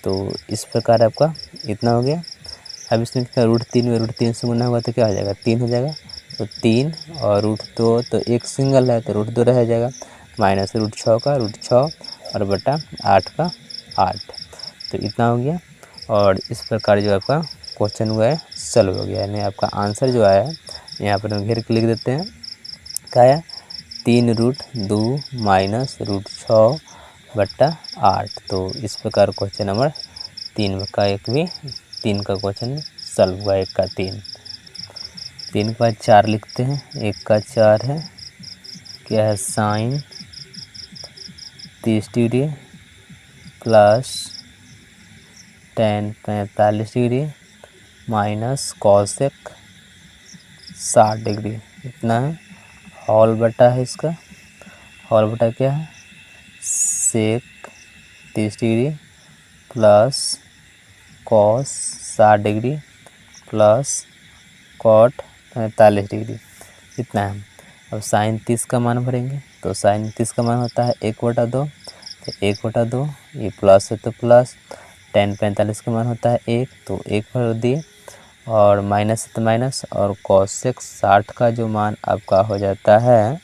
तो इस प्रकार आपका इतना हो गया। अब इसमें क्या √3 में √3 से गुना होगा तो क्या हो जाएगा 3 हो जाएगा तो 3 और √2 तो एक सिंगल है तो √2 रह जाएगा माइनस √6 का √6 और बटा 8 का 8 तो इतना हो गया। और इस प्रकार जो आपका क्वेश्चन हुआ है सॉल्व हो गया यानी आपका आंसर जो आया है यहाँ पर हम घेर के लिख देते हैं क्या आया 3√2 माइनस √6 बट्टा 8। तो इस प्रकार क्वेश्चन नंबर 3 का 3 का क्वेश्चन सॉल्व हुआ 1 का 3 का 4 लिखते हैं 1 का 4 है क्या है sine 30 degree plus tan 45 degree minus cosec 60 degree इतना है। हॉल बटा है इसका हॉल बटा क्या है sec 30 degree plus cos 60 degree plus cot 45 degree इतना है। अब साइन 30 का मान भरेंगे तो साइन 30 का मान होता है 1/2 तो 1/2 ये प्लस है तो प्लस tan 45 का मान होता है 1 तो 1 भर दिए और माइनस है तो माइनस और कॉसेक 60 का जो मान आपका हो जाता है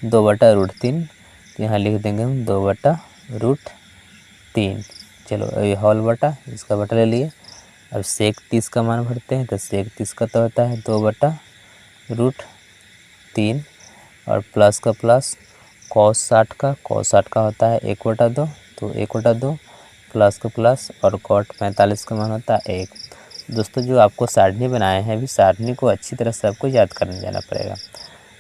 2/√3 यहाँ लिख देंगे हम 2/√3। चलो ये हॉल बटा इसका बटा ले लिए। अब सेक 30 का मान भरते हैं तो सेक 30 का तो होता है 2/√3 और प्लस का प्लस कॉस 60 का होता है 1/2 तो 1/2 प्लस का प्लस और कॉट 45 का मान होता है 1। दोस्तों जो आपको सारणी बनाए हैं अभी सारणी को अच्छी तरह से आपको याद करने जाना पड़ेगा।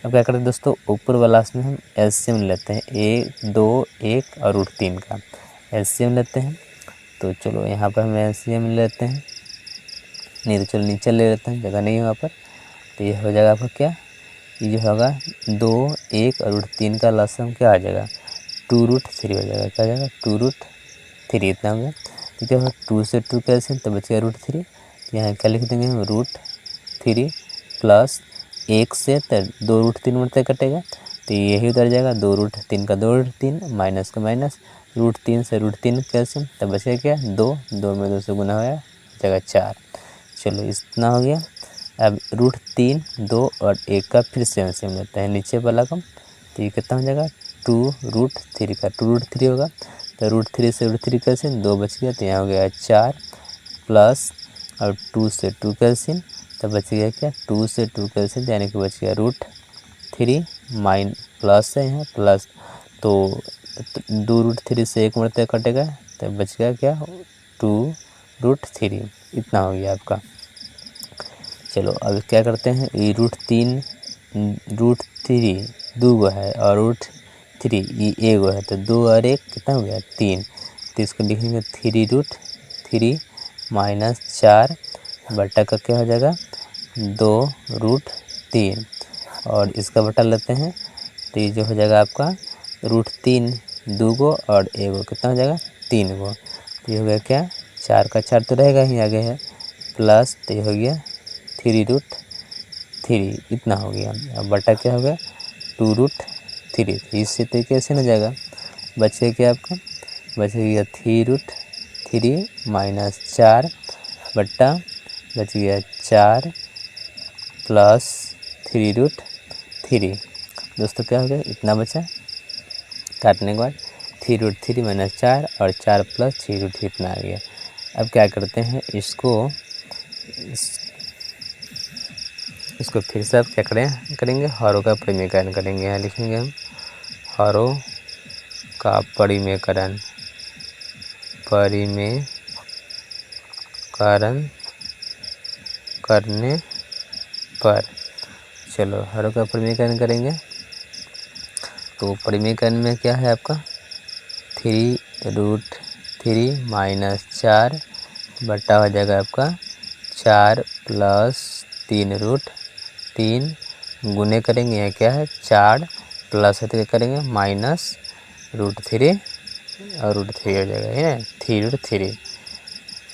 अब क्या करते हैं दोस्तों ऊपर वाला में हम एलसीएम लेते हैं 1 2 1 और √3 का एलसीएम लेते हैं। तो चलो यहाँ पर हम एलसीएम लेते हैं नहीं तो चलो नीचे ले लेते हैं जगह नहीं है वहाँ पर तो ये हो जाएगा आपका क्या ये जो होगा 2 1 और √3 का लसम क्या आ जाएगा 2√3 हो जाएगा क्या हो जाएगा 2√3 इतना हो गया। तो क्या होगा 2 से 2 कैसे तो बचेगा √3 यहाँ क्या लिख देंगे हम √3 प्लस 1 से तो 2√3 उड़ते कटेगा, तो यही उतर जाएगा। 2√3 का 2√3 माइनस का माइनस, √3 से √3 कैल्सियम, तब बचेगा क्या 2, 2 में 2 से गुना होगा जगह 4। चलो इतना हो गया। अब √3, 2 और 1 का फिर से एलसीएम लेते हैं नीचे वाला का, तो ये कितना हो जाएगा 2√3 का 2√3 होगा, तो √3 से √3 कैल्सियम 2 बच गया, तो यहाँ हो गया 4 प्लस और 2 से 2 कैल्सियम, तो बच गया क्या 2 से 2 कैल्सियम, यानी कि बच गया √3 माइन प्लस है यहाँ प्लस, तो 2√3 से 1 मरते कटेगा, तो बच गया क्या 2√3, इतना हो गया आपका। चलो अब क्या करते हैं, ये √3 दो गो है और √3 ये एक गो है, तो 2 और 1 कितना हो गया 3, तो इसको लिखेंगे 3√3 माइनस 4 बटा का क्या हो जाएगा 2√3, और इसका बटा लेते हैं, तो ये जो हो जाएगा आपका √3 दो गो और एक गो कितना हो जाएगा 3 गो, तो ये हो गया क्या 4 का 4 तो रहेगा ही आगे है, प्लस तो ये हो गया 3√3, इतना हो गया। अब बटा क्या हो गया 2√3, इसी तरीके से ना जाएगा, बचे क्या आपका बच गया 3√3 माइनस 4 बट्टा बच गया 4 प्लस 3√3। दोस्तों क्या हो गया इतना बचा, काटने के बाद 3√3 माइनस 4 और 4 प्लस 3√3 इतना आ गया। अब क्या करते हैं इसको फिर से आप क्या करेंगे हरों का परिमेयकरण करेंगे। यहाँ लिखेंगे हम हरों का परिमेयकरण करने पर, चलो हरों का परिमेयकरण करेंगे, तो परिमेयकरण में क्या है आपका 3√3 माइनस 4 बटा हो जाएगा आपका 4 प्लस 3√3 गुने करेंगे, यहाँ क्या है 4 प्लस है तो क्या करेंगे माइनस √3 और √3 हो जाएगा, है 3√3,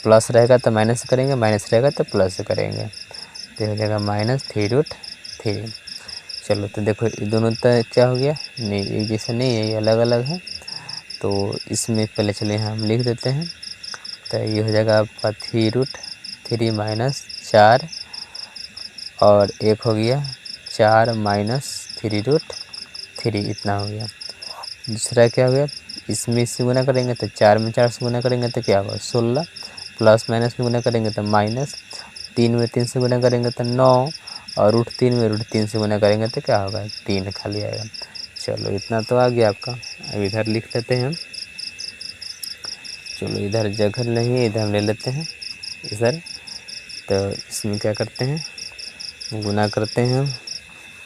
प्लस रहेगा तो माइनस करेंगे, माइनस रहेगा तो प्लस करेंगे, तो हो जाएगा माइनस 3√3। चलो तो देखो ये दोनों तो क्या हो गया नहीं एक जैसा नहीं है, ये अलग अलग है, तो इसमें पहले चलिए हम लिख देते हैं, तो ये हो जाएगा आपका 3√3 माइनस 4 और एक हो गया 4 माइनस 3√3, इतना हो गया। दूसरा क्या हो गया इसमें इससे गुना करेंगे तो 4 में 4 से गुना करेंगे तो क्या होगा 16, प्लस माइनस में गुना करेंगे तो माइनस, 3 में 3 से गुना करेंगे तो 9 और √3 में √3 से गुना करेंगे तो क्या होगा 3 खाली आएगा। चलो इतना तो आ गया आपका। अब इधर लिख लेते हैं हम, चलो इधर जगह नहीं है, इधर हम ले लेते हैं इधर, तो इसमें क्या करते हैं गुना करते हैं हम,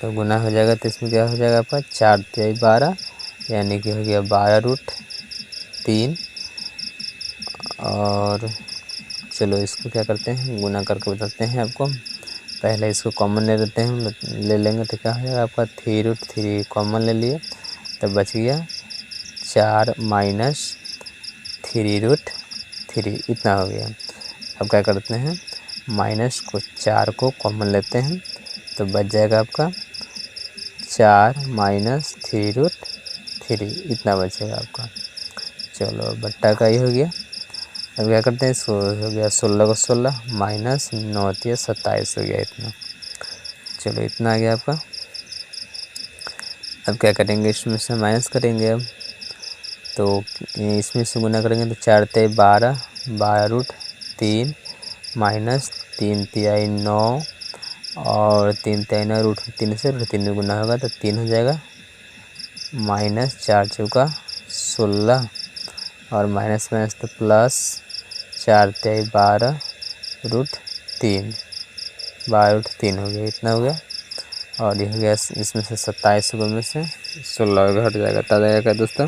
तो गुना हो जाएगा तो इसमें क्या हो जाएगा आपका 4 × 12 यानी कि हो गया 12√3, और चलो इसको क्या करते हैं गुना करके बताते हैं आपको, पहले इसको कॉमन ले लेते हैं, ले लेंगे तो क्या हो जाएगा आपका 3√3 कॉमन ले लिए, तो बच गया 4 माइनस 3√3, इतना हो गया। अब क्या करते हैं माइनस को 4 को कॉमन लेते हैं, तो बच जाएगा आपका 4 माइनस 3√3, इतना बचेगा आपका। चलो बट्टा का ये हो गया। अब क्या करते हैं इसको हो गया 16 को 16 माइनस 9 × 27 हो गया इतना। चलो इतना आ गया आपका। अब क्या करेंगे इसमें से माइनस करेंगे, अब तो इसमें से गुना करेंगे तो 4 × 12 12√3 माइनस 3 × 9 और 3 × 9 √3 से √3 में गुना होगा तो 3 हो जाएगा, माइनस 4 × 4 = 16 और माइनस माइनस तो प्लस 4 × 12 √3 12√3 हो गया, इतना हो गया। और ये हो गया इसमें से 27 को में से 16 घट जाएगा, तब आएगा दोस्तों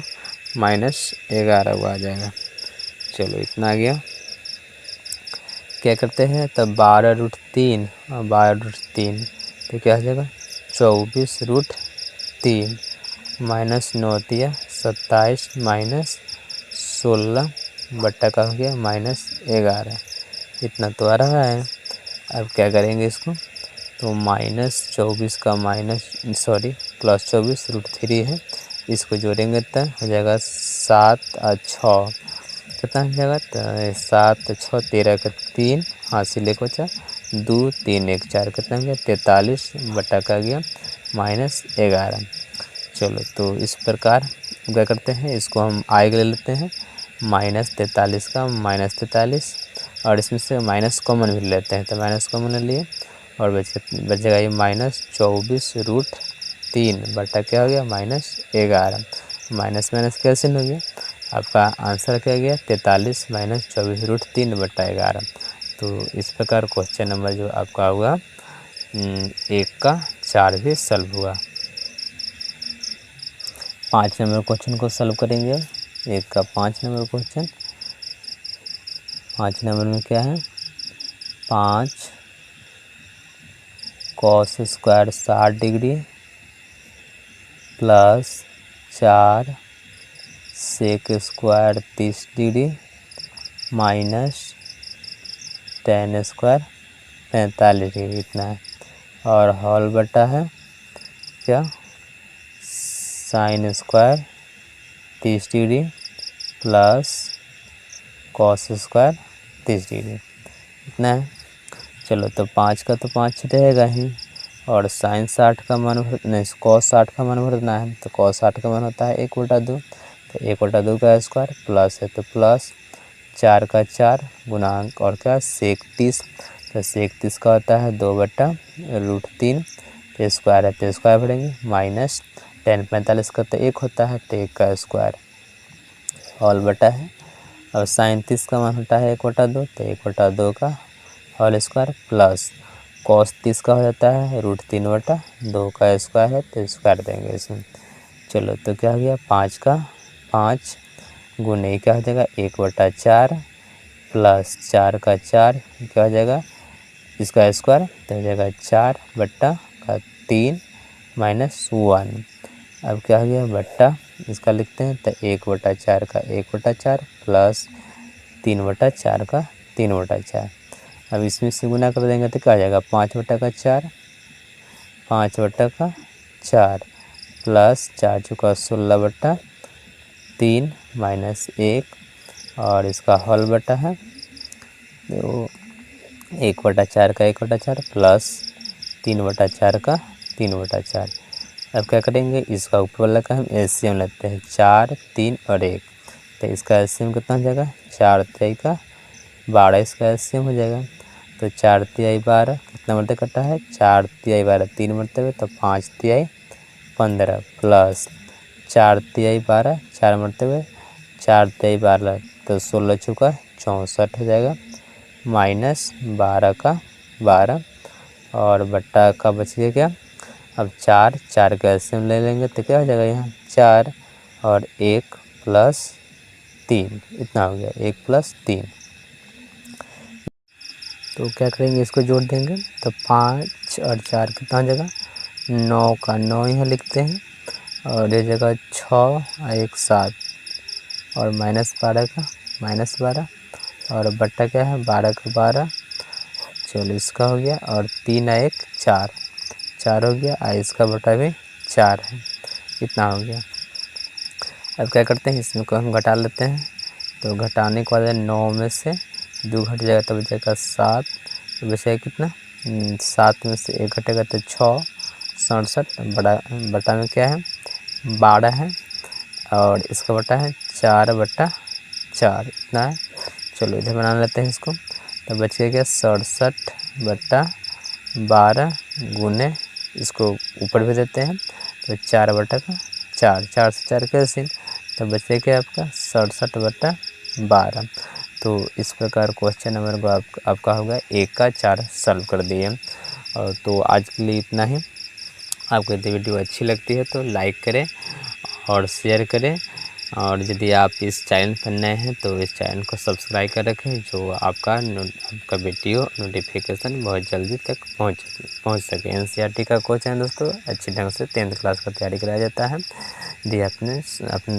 -11 को आ जाएगा। चलो इतना आ गया। क्या करते हैं तब 12√3 और 12√3 तो क्या हो जाएगा 24√3 माइनस 9 × 27 माइनस 16 बट्टा का हो गया -11, इतना तो आ रहा है। अब क्या करेंगे इसको, तो +24 है, इसको जोड़ेंगे तो हो जाएगा 7 और 6 कितना हो जाएगा, तो 7 6 13 का 3 हासिल 1 बचा 2 3 1 4 कितना हो गया 43 बटा का गया -11। चलो तो इस प्रकार क्या करते हैं, इसको हम आगे ले लेते हैं -43 का -43 और इसमें से माइनस कॉमन भी लेते हैं, तो माइनस कॉमन ले लिए और बचेगा ये -24√3 बटा क्या हो गया -11। माइनस माइनस कैंसिल हो गया, आपका आंसर क्या गया 43 -24√3 बटा 11। तो इस प्रकार क्वेश्चन नंबर जो आपका होगा 1 का 4 भी सॉल्व हुआ। 5 नंबर क्वेश्चन को सॉल्व करेंगे। 1 का 5 नंबर क्वेश्चन। 5 नंबर में क्या है, 5 cos square 60 degree plus 4 sec square 30 degree minus tan square 45 degree इतना है, और हॉल बटा है क्या sine square 30 degree plus cos square 30 degree इतना है। चलो तो 5 का तो 5 रहेगा ही, और साइन 60 का मान नहीं कॉस 60 का मान भरना है, तो कॉस 60 का मान होता है 1/2, तो 1/2 का स्क्वायर प्लस है तो प्लस 4 का 4 गुणांक और क्या सेक 30, तो सेक 30 का होता है 2/√3, तो स्क्वायर है तो स्क्वायर भरेंगे माइनस tan 45 का तो 1 होता है तो 1 का स्क्वायर हॉल बटा है, और साइन 30 का मान होता है 1/2, तो 1/2 का होल स्क्वायर प्लस कॉस 30 का हो जाता है √3/2 का स्क्वायर है तो स्क्वायर देंगे इसमें। चलो तो क्या हो गया 5 का 5 गुने क्या हो जाएगा 1/4 प्लस 4 का 4 क्या हो जाएगा इसका स्क्वायर तो हो जाएगा 4/3 -1। अब क्या हो गया बट्टा इसका लिखते हैं तो 1/4 का 1/4 प्लस 3/4 का 3/4। अब इसमें से गुना कर देंगे तो क्या आ जाएगा 5/4 5/4 प्लस 4 चौका 16/3 -1 और इसका हॉल बटा है तो 1/4 का 1/4 प्लस 3/4 का 3/4। अब क्या करेंगे इसका ऊपर वाला का हम एलसीएम लेते हैं 4 3 और 1, तो इसका एलसीएम कितना हो जाएगा 4 3 का 12 इसका एलसीएम हो जाएगा, तो 4 3 12 कितना मरते कटा है 4 3 12 3 मरते तो 5 3 15 प्लस 4 3 12 4 मरते हुए 4 3 12 तो 16 चौका 64 हो जाएगा -12 का 12 और बट्टा का बच गया क्या, अब 4 4 का एलसीएम ले लेंगे तो क्या हो जाएगा यहाँ 4 और 1 + 3 इतना हो गया 1 + 3। तो क्या करेंगे इसको जोड़ देंगे तो 5 और 4 कितना हो जाएगा 9 का 9 यहाँ लिखते हैं, और ये जगह 6 और 1 7 और -12 का -12 और बट्टा क्या है 12 का 12। चलो इसका हो गया, और 3 और 1 4 4 हो गया, और इसका बटा भी 4 है इतना हो गया। अब क्या करते हैं इसमें को हम घटा लेते हैं, तो घटाने के बाद 9 में से 2 घट जाएगा तो बचेगा 7, तो बचेगा कितना 7 में से 1 घटेगा तो 6 67 बटा में क्या है 12 है, और इसका बटा है 4/4 इतना है। चलो इधर बना लेते हैं इसको, तो बचेगा क्या 67/12 गुने इसको ऊपर भी देते हैं तो 4/4 4 से 4 कैंसिल, तो बचे क्या आपका 67/12। तो इस प्रकार क्वेश्चन नंबर को आपका होगा 1 का 4 सॉल्व कर दिए। और तो आज के लिए इतना ही। आपको यदि वीडियो अच्छी लगती है तो लाइक करें और शेयर करें, और यदि आप इस चैनल पर नए हैं तो इस चैनल को सब्सक्राइब कर रखें, जो आपका वीडियो नोटिफिकेशन बहुत जल्दी तक पहुंच सके। एनसीईआरटी का कोर्स है दोस्तों, अच्छी ढंग से 10th क्लास का तैयारी कराया जाता है। यदि अपने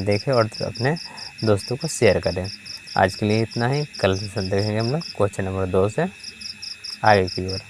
देखें और अपने दोस्तों को शेयर करें। आज के लिए इतना ही, कल से देखेंगे हम लोग क्वेश्चन नंबर 2 से आगे की ओर।